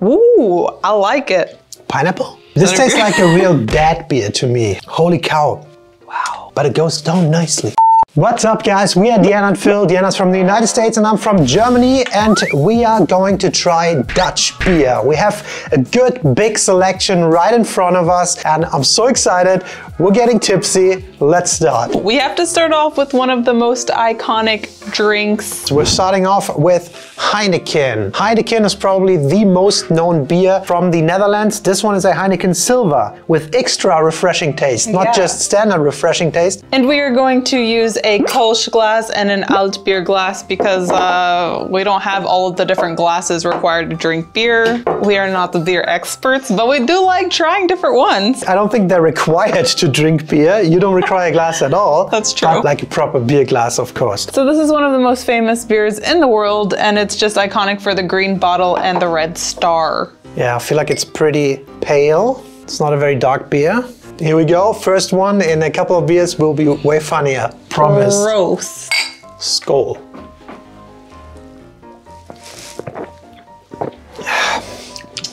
Ooh, I like it. Pineapple? This tastes like a real dad beer to me. Holy cow. Wow. But it goes down nicely. What's up, guys? We are Deanna and Phil. Deanna's from the United States and I'm from Germany, and we are going to try Dutch beer. We have a good big selection right in front of us and I'm so excited. We're getting tipsy. Let's start. We have to start off with one of the most iconic drinks. We're starting off with Heineken. Heineken is probably the most known beer from the Netherlands. This one is a Heineken Silver with extra refreshing taste, not just standard refreshing taste. And we are going to use a Kolsch glass and an alt beer glass because we don't have all of the different glasses required to drink beer. We are not the beer experts, but we do like trying different ones. I don't think they're required to drink beer. You don't require a glass at all. That's true. But like a proper beer glass, of course. So this is one of the most famous beers in the world, and it's just iconic for the green bottle and the red star. Yeah, I feel like it's pretty pale. It's not a very dark beer. Here we go. First one in a couple of beers will be way funnier. Promise. Gross. Skål.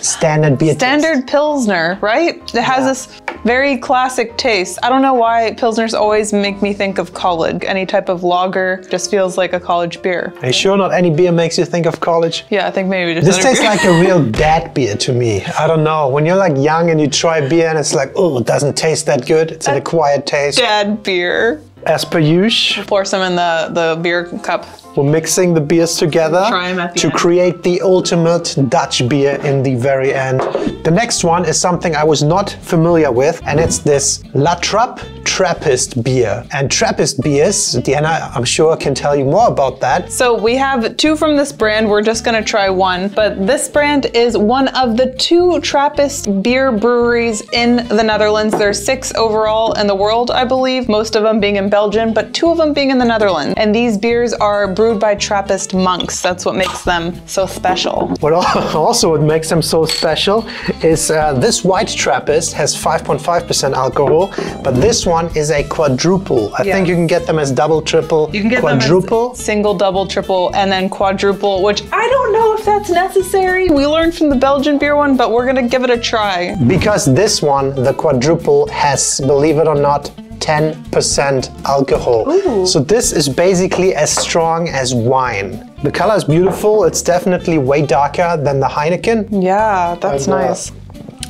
Standard beer Standard taste. pilsner, right? It has this very classic taste. I don't know why pilsners always make me think of college. Any type of lager just feels like a college beer. Are you sure not any beer makes you think of college? Yeah, I think maybe just This tastes like a real dad beer to me. I don't know. When you're like young and you try beer and it's like, oh, it doesn't taste that good. It's an acquired taste. dad beer. As per usual. Pour some in the beer cup. We're mixing the beers together Try 'em at the to end. create the ultimate Dutch beer in the very end. The next one is something I was not familiar with, and it's this La Trappe Trappist beer. And Trappist beers, Deanna, I'm sure can tell you more about that. So we have two from this brand. We're just gonna try one, but this brand is one of the 2 Trappist beer breweries in the Netherlands. There's 6 overall in the world, I believe, most of them being in Belgium, but 2 of them being in the Netherlands. And these beers are brewed by Trappist monks. That's what makes them so special. What also what makes them so special is this white Trappist has 5.5% alcohol, but this one is a quadruple. I think you can get them as double, triple, You can get quadruple. them as single, double, triple, and then quadruple, which I don't know if that's necessary. We learned from the Belgian beer one, but we're gonna give it a try. Because this one, the quadruple, has, believe it or not, 10% alcohol. Ooh. So this is basically as strong as wine. The color is beautiful. It's definitely way darker than the Heineken. Yeah, that's nice.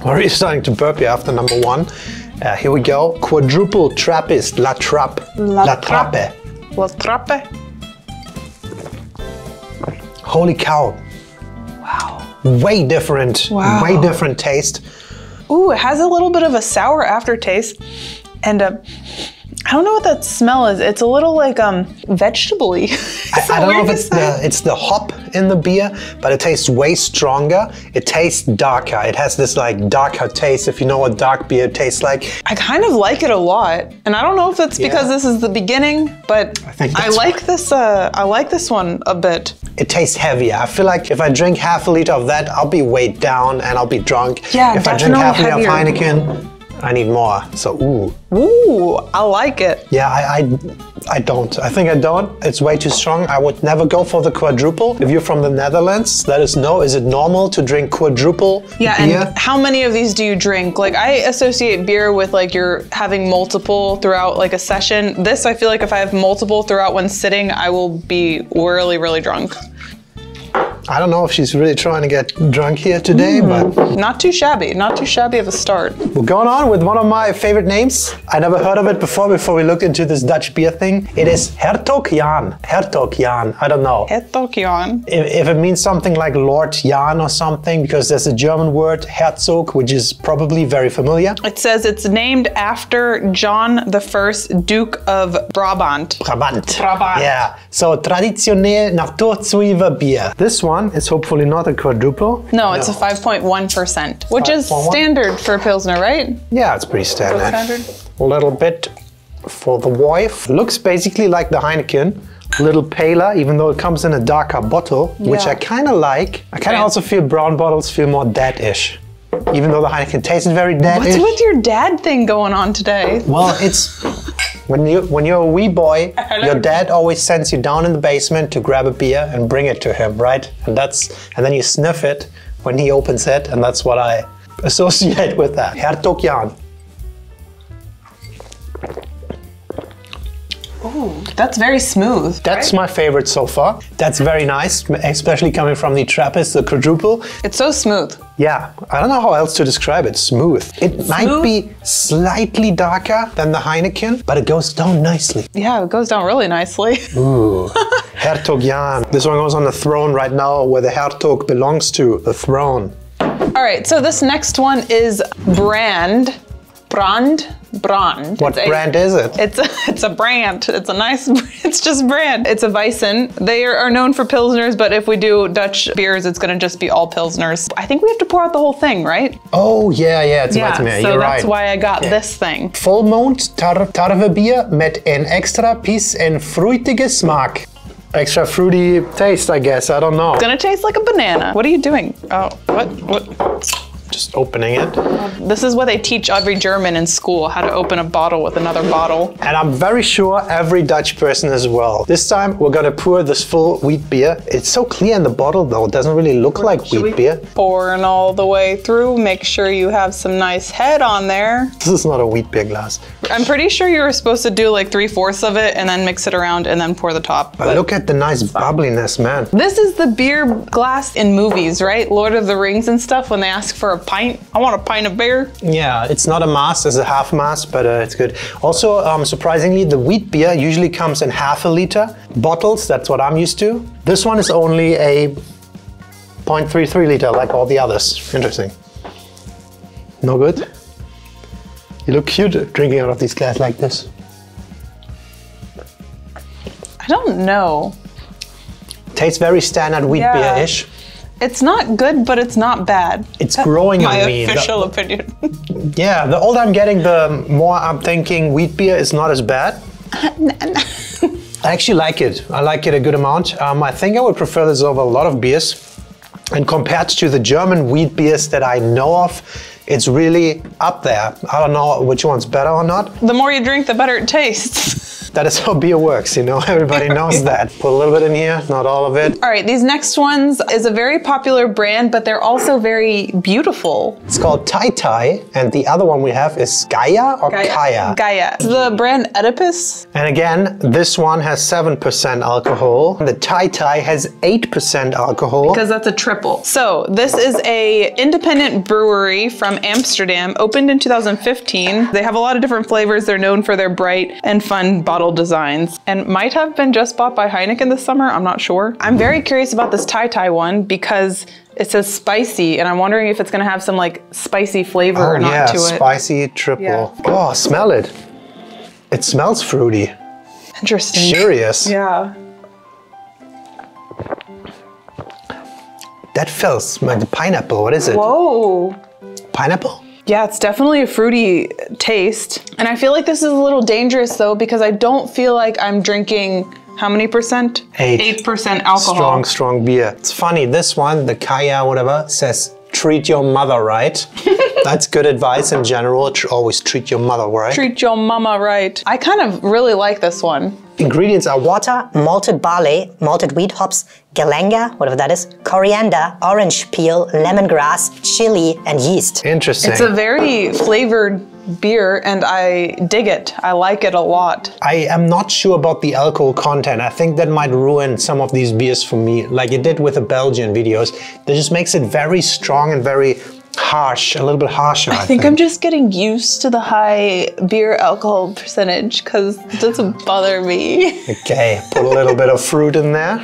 We're really starting to burp here after number 1. Here we go. Quadruple Trappist, La Trappe. La Trappe. Holy cow. Wow. Way different. Wow. Way different taste. Ooh, it has a little bit of a sour aftertaste, and I don't know what that smell is. It's a little like vegetable-y. I don't know if it's the hop in the beer, but it tastes way stronger. It tastes darker. It has this like darker taste, if you know what dark beer tastes like. I kind of like it a lot, and I don't know if it's because this is the beginning, but I like this. I like this one a bit. It tastes heavier. I feel like if I drink half a liter of that, I'll be weighed down and I'll be drunk. Yeah, if I drink half a liter of Heineken, I need more. So ooh. Ooh, I like it. Yeah, I don't. I think I don't. It's way too strong. I would never go for the quadruple. If you're from the Netherlands, let us know. Is it normal to drink quadruple beer? And how many of these do you drink? Like, I associate beer with like you're having multiple throughout like a session. This, I feel like if I have multiple throughout one sitting, I will be really, really drunk. I don't know if she's really trying to get drunk here today, but... Not too shabby. Not too shabby of a start. We're going on with one of my favorite names. I never heard of it before we looked into this Dutch beer thing. It is Hertog Jan. Hertog Jan. I don't know. Hertog Jan. If it means something like Lord Jan or something, because there's a German word, Herzog, which is probably very familiar. It says it's named after John I, Duke of Brabant. Brabant. Yeah. So, traditionell naturzuiver beer. This one is hopefully not a quadruple. No, it's a 5.1%, which is standard for a Pilsner, right? Yeah, it's pretty standard. A little bit for the wife. Looks basically like the Heineken. A little paler, even though it comes in a darker bottle, which I kind of like. I kind of also feel brown bottles feel more dad-ish. Even though the Heineken tastes very dad-ish. What's with your dad thing going on today? Well, it's... When you're a wee boy, your dad always sends you down in the basement to grab a beer and bring it to him, right? And then you sniff it when he opens it, and that's what I associate with that. Hertog Jan. Ooh, that's very smooth. That's my favorite so far. That's very nice, especially coming from the Trappist, the quadruple. It's so smooth. Yeah, I don't know how else to describe it. Smooth. It might be slightly darker than the Heineken, but it goes down nicely. Yeah, it goes down really nicely. Ooh, Hertog Jan. This one goes on the throne right now, where the Hertog belongs to, the throne. All right, so this next one is Brand. What brand is it? It's a brand. It's a nice, it's just brand. It's a Weissen. They are known for pilsners, but if we do Dutch beers, it's gonna just be all pilsners. I think we have to pour out the whole thing, right? Oh, yeah, it's Weizen. So You're that's right. why I got this thing. Volmond tarwebier met een extra piece en fruitige smaak. Extra fruity taste, I guess. I don't know. It's gonna taste like a banana. What are you doing? Oh, what? Just opening it. This is what they teach every German in school, how to open a bottle with another bottle. And I'm very sure every Dutch person as well. This time we're gonna pour this full wheat beer. It's so clear in the bottle though, it doesn't really look like wheat beer. Pouring all the way through, make sure you have some nice head on there. This is not a wheat beer glass. I'm pretty sure you were supposed to do like 3/4 of it and then mix it around and then pour the top. But look at the nice bubbliness, man. This is the beer glass in movies, right? Lord of the Rings and stuff, when they ask for a pint. I want a pint of beer. Yeah, it's not a mass, it's a half mass, but it's good. Also, surprisingly, the wheat beer usually comes in 1/2 liter bottles. That's what I'm used to. This one is only a 0.33 liter like all the others. Interesting. No good? You look cute drinking out of these glass like this. I don't know. Tastes very standard wheat beer-ish. It's not good, but it's not bad. It's growing on me. My official opinion. Yeah, the older I'm getting, the more I'm thinking wheat beer is not as bad. I actually like it. I like it a good amount. I think I would prefer this over a lot of beers. And compared to the German wheat beers that I know of, it's really up there. I don't know which one's better or not. The more you drink, the better it tastes. That is how beer works, you know, everybody knows that. Put a little bit in here, not all of it. All right, these next ones is a very popular brand, but they're also very beautiful. It's called Tai Tai, and the other one we have is Gaia or Kaya? Gaia. The brand Oedipus. And again, this one has 7% alcohol. The Tai Tai has 8% alcohol. Because that's a triple. So this is a independent brewery from Amsterdam, opened in 2015. They have a lot of different flavors. They're known for their bright and fun bottle designs, and might have been just bought by Heineken this summer. I'm not sure. I'm very curious about this Tai Tai one because it says spicy, and I'm wondering if it's gonna have some like spicy flavor or not to it. Spicy triple. Yeah. Oh, smell it. It smells fruity. Interesting. Curious. Yeah. That feels like the pineapple. What is it? Whoa. Pineapple? Yeah, it's definitely a fruity taste. And I feel like this is a little dangerous though, because I don't feel like I'm drinking, how many percent? 8% alcohol. Strong beer. It's funny, this one, the Kaya, whatever, says treat your mother right. That's good advice in general. Always treat your mother right. Treat your mama right. I kind of really like this one. Ingredients are water, malted barley, malted wheat hops, galanga, whatever that is, coriander, orange peel, lemongrass, chili, and yeast. Interesting. It's a very flavored beer and I dig it. I like it a lot. I am not sure about the alcohol content. I think that might ruin some of these beers for me, like it did with the Belgian videos. That just makes it very strong and very harsh, a little bit harsher. I think I'm just getting used to the high beer alcohol percentage because it doesn't bother me. Okay, put a little bit of fruit in there.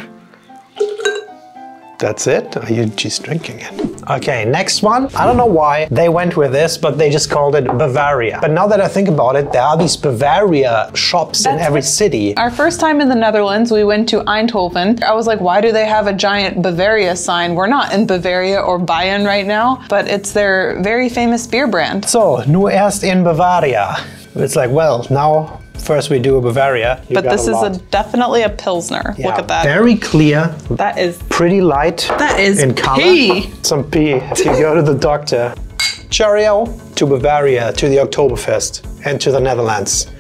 That's it? Are you just drinking it? Okay, next one. I don't know why they went with this, but they just called it Bavaria. But now that I think about it, there are these Bavaria shops in every city. Our first time in the Netherlands, we went to Eindhoven. I was like, why do they have a giant Bavaria sign? We're not in Bavaria or Bayern right now, but it's their very famous beer brand. So, nur erst in Bavaria. It's like, well, now first we do a Bavaria. But this is definitely a pilsner. Yeah, look at that. Very clear. That is pretty light. That is in color. pee. Some pee if you go to the doctor. Cheerio to Bavaria, to the Oktoberfest, and to the Netherlands.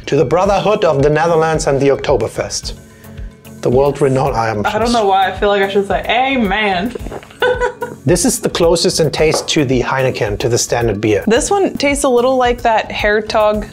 To the brotherhood of the Netherlands and the Oktoberfest. The world renowned. I don't know why I feel like I should say amen. This is the closest in taste to the Heineken, to the standard beer. This one tastes a little like that Hertog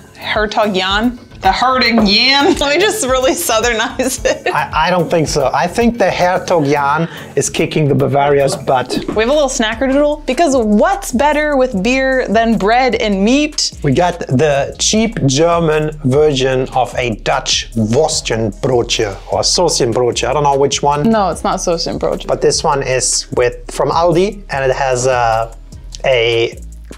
Jan. The Hertog Jan. Let me just really southernize it. I don't think so. I think the Hertog Jan is kicking the Bavaria's butt. We have a little snacker-doodle, because what's better with beer than bread and meat? We got the cheap German version of a Dutch Wurstchenbrotje or Soßchenbrotje. I don't know which one. No, it's not Soßchenbrotje. But this one is from Aldi, and it has a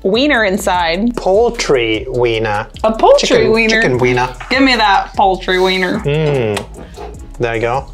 wiener inside. Poultry wiener. A poultry wiener? Chicken wiener. Give me that poultry wiener. There you go.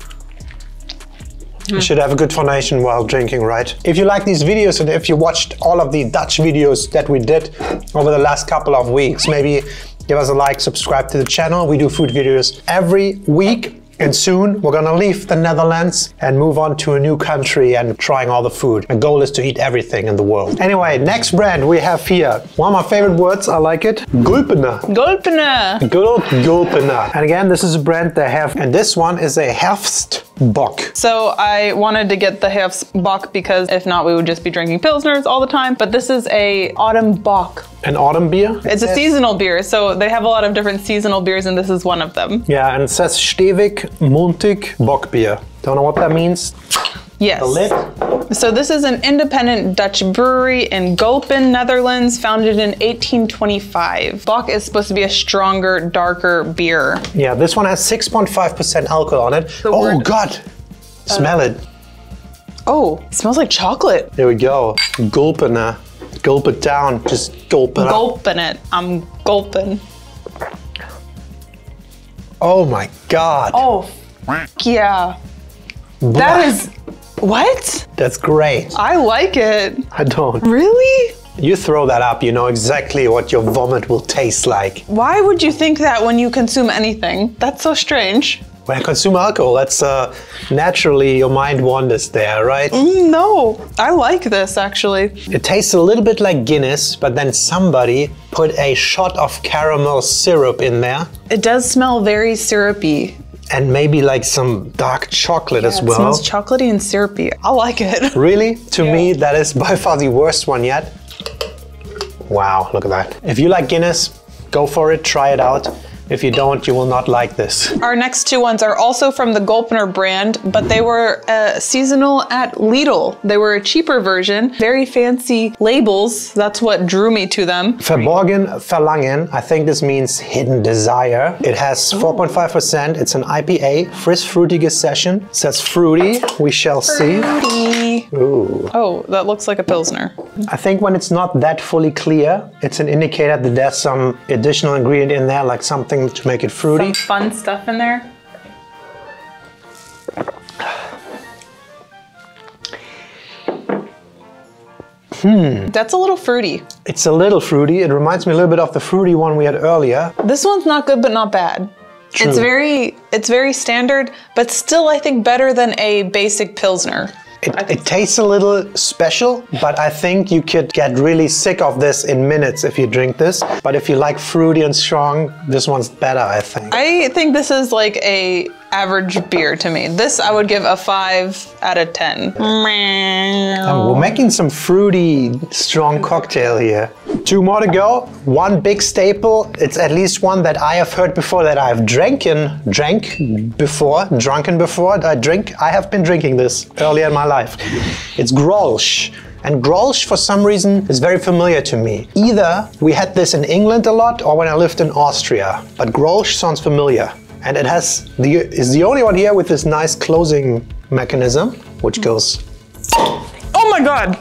You should have a good foundation while drinking, right? If you like these videos and if you watched all of the Dutch videos that we did over the last couple of weeks, maybe give us a like, subscribe to the channel. We do food videos every week. And soon we're gonna leave the Netherlands and move on to a new country and trying all the food. My goal is to eat everything in the world. Anyway, next brand we have here. One of my favorite words, I like it. Gulpener. Gulpener. Good old Gulpener. And again, this is a brand they have, and this one is a Herbstbock. So I wanted to get the Herbstbock because if not, we would just be drinking pilsners all the time. But this is a autumn bock. An autumn beer? It's a seasonal beer, so they have a lot of different seasonal beers, and this is one of them. Yeah, and it says Stevig Montig Bockbier. Don't know what that means. Yes. The lid. So this is an independent Dutch brewery in Gulpen, Netherlands, founded in 1825. Bock is supposed to be a stronger, darker beer. Yeah, this one has 6.5% alcohol on it. Oh God, smell it. Oh, it smells like chocolate. There we go. Gulpener. Gulp it down, just gulp it up. Gulping it, I'm gulping. Oh my God. Oh, yeah. That is, what? That's great. I like it. I don't. Really? You throw that up, you know exactly what your vomit will taste like. Why would you think that when you consume anything? That's so strange. When I consume alcohol, that's naturally your mind wanders there, right? No, I like this actually. It tastes a little bit like Guinness, but then somebody put a shot of caramel syrup in there. It does smell very syrupy. And maybe like some dark chocolate as well. It smells chocolatey and syrupy. I like it. Really? To me, that is by far the worst one yet. Wow, look at that. If you like Guinness, go for it, try it out. If you don't, you will not like this. Our next two ones are also from the Gulpener brand, but they were seasonal at Lidl. They were a cheaper version, very fancy labels. That's what drew me to them. Verborgen Verlangen, I think this means hidden desire. It has 4.5%. It's an IPA, frisch fruitige session. It says fruity, we shall see. Fruity. Ooh. Oh, that looks like a pilsner. I think when it's not that fully clear, it's an indicator that there's some additional ingredient in there, like something to make it fruity. Some fun stuff in there. That's a little fruity. It's a little fruity. It reminds me a little bit of the fruity one we had earlier. This one's not good, but not bad. True. It's very standard, but still I think better than a basic pilsner. It tastes a little special, but I think you could get really sick of this in minutes if you drink this. But if you like fruity and strong, this one's better, I think. I think this is like a average beer to me. This I would give a 5 out of 10. Oh, we're making some fruity, strong cocktail here. 2 more to go. One big staple. It's at least one that I have heard before, that I've drunken before. I have been drinking this earlier in my life. It's Grolsch. And Grolsch, for some reason, is very familiar to me. Either we had this in England a lot or when I lived in Austria. But Grolsch sounds familiar. And it is the only one here with this nice closing mechanism, which goes... Oh my God!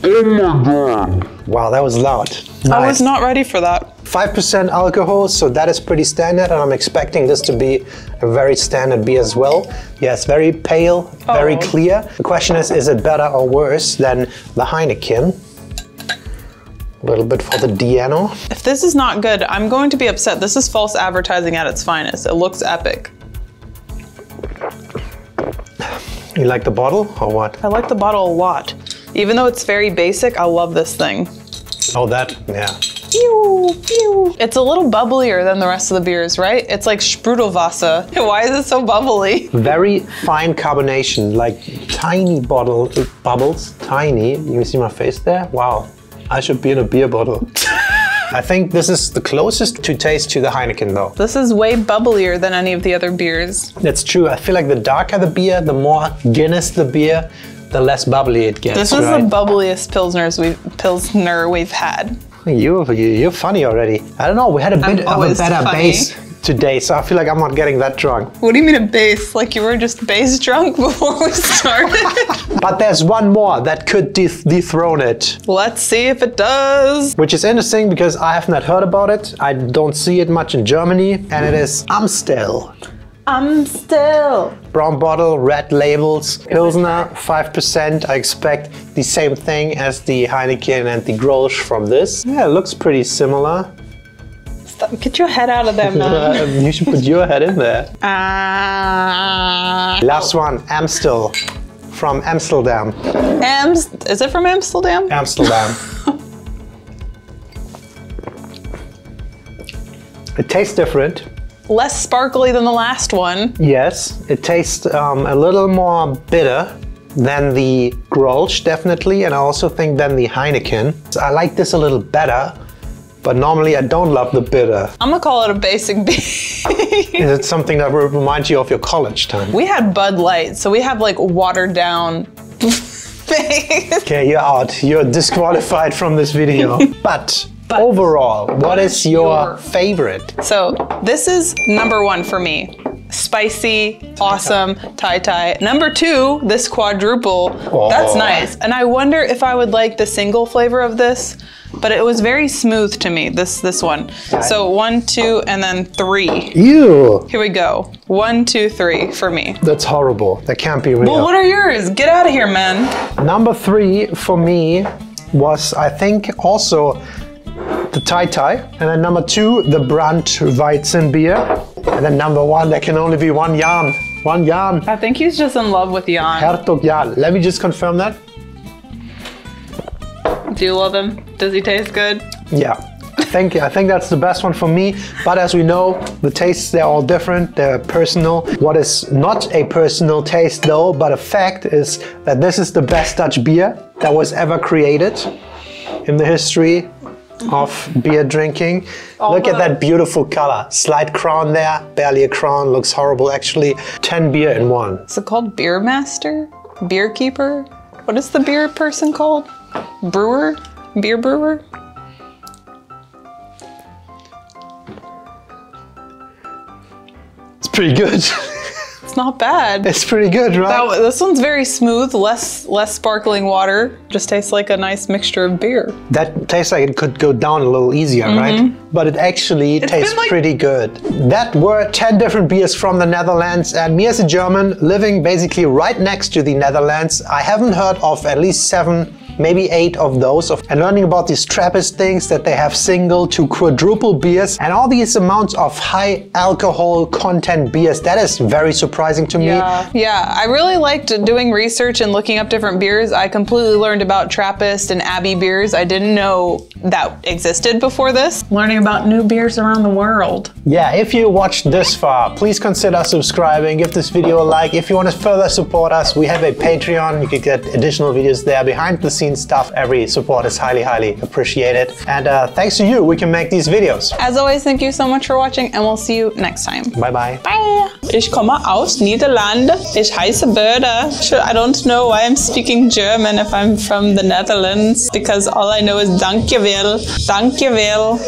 Oh my God! Wow, that was loud. Nice. I was not ready for that. 5% alcohol, so that is pretty standard, and I'm expecting this to be a very standard beer as well. Yes, very pale, very clear. The question is it better or worse than the Heineken? A little bit for the DEANA. If this is not good, I'm going to be upset. This is false advertising at its finest. It looks epic. You like the bottle or what? I like the bottle a lot. Even though it's very basic, I love this thing. Oh, that, yeah. Pew, pew. It's a little bubblier than the rest of the beers, right? It's like Sprudelwasser. Why is it so bubbly? Very fine carbonation, like tiny bubbles, tiny. You can see my face there? Wow, I should be in a beer bottle. I think this is the closest to taste to the Heineken though. This is way bubblier than any of the other beers. That's true. I feel like the darker the beer, the more Guinness the beer, the less bubbly it gets. This is the bubbliest pilsner we've had. You're funny already. I don't know, we had a bit of a better base today, so I feel like I'm not getting that drunk. What do you mean a base? Like you were just base drunk before we started? But there's one more that could dethrone it. Let's see if it does. Which is interesting because I have not heard about it. I don't see it much in Germany, and it is Amstel. Amstel. Brown bottle, red labels, Pilsner, 5%. I expect the same thing as the Heineken and the Grolsch from this. Yeah, it looks pretty similar. Stop. Get your head out of there, man. You should put your head in there. Last one, Amstel from Amsterdam. Is it from Amsterdam? Amsterdam. It tastes different. Less sparkly than the last one. Yes, it tastes a little more bitter than the Grolsch, definitely, and I also think than the Heineken. I like this a little better, but normally I don't love the bitter. I'm gonna call it a basic beer. Is it something that will remind you of your college time? We had Bud Light, so we have like watered down things. Okay, you're out. You're disqualified from this video. But overall, what is your favorite? So this is #1 for me. Spicy, awesome, Thai. #2, this quadruple. That's nice. And I wonder if I would like the single flavor of this, but it was very smooth to me, this one. So 1, 2, and then 3. Ew. Here we go. 1, 2, 3 for me. That's horrible. That can't be real. Well, what are yours? Get out of here, man. #3 for me was, I think, also the Thai, and then #2, the Brandweizen beer, and then #1, there can only be one Jan. One Jan. I think he's just in love with Jan. Hertog Jan. Let me just confirm that. Do you love him? Does he taste good? Yeah. I think that's the best one for me, but as we know, the tastes, they're all different, they're personal. What is not a personal taste though, but a fact is that this is the best Dutch beer that was ever created in the history of beer drinking. Look at that beautiful color. Slight crown there, barely a crown, looks horrible actually. 10 beer in one. Is it called Beer Master? Beer Keeper? What is the beer person called? Brewer? Beer brewer? It's pretty good. It's not bad. It's pretty good, right? This one's very smooth, less sparkling water. Just tastes like a nice mixture of beer. That tastes like it could go down a little easier, right? But it actually tastes pretty good. That were 10 different beers from the Netherlands, and me as a German living basically right next to the Netherlands, I haven't heard of at least 7, maybe 8 of those, and learning about these Trappist things, that they have single to quadruple beers and all these amounts of high alcohol content beers. That is very surprising to me. Yeah, I really liked doing research and looking up different beers. I completely learned about Trappist and Abbey beers. I didn't know that existed before this. Learning about new beers around the world. Yeah, if you watched this far, please consider subscribing, give this video a like. If you want to further support us, we have a Patreon. You can get additional videos there, behind the scenes stuff. Every support is highly appreciated. And thanks to you, we can make these videos. As always, thank you so much for watching, and we'll see you next time. Bye bye. Bye. Ich komme aus Niederlande. Ich heiße Böder. I don't know why I'm speaking German if I'm from the Netherlands, because all I know is dankjewel. Dankjewel.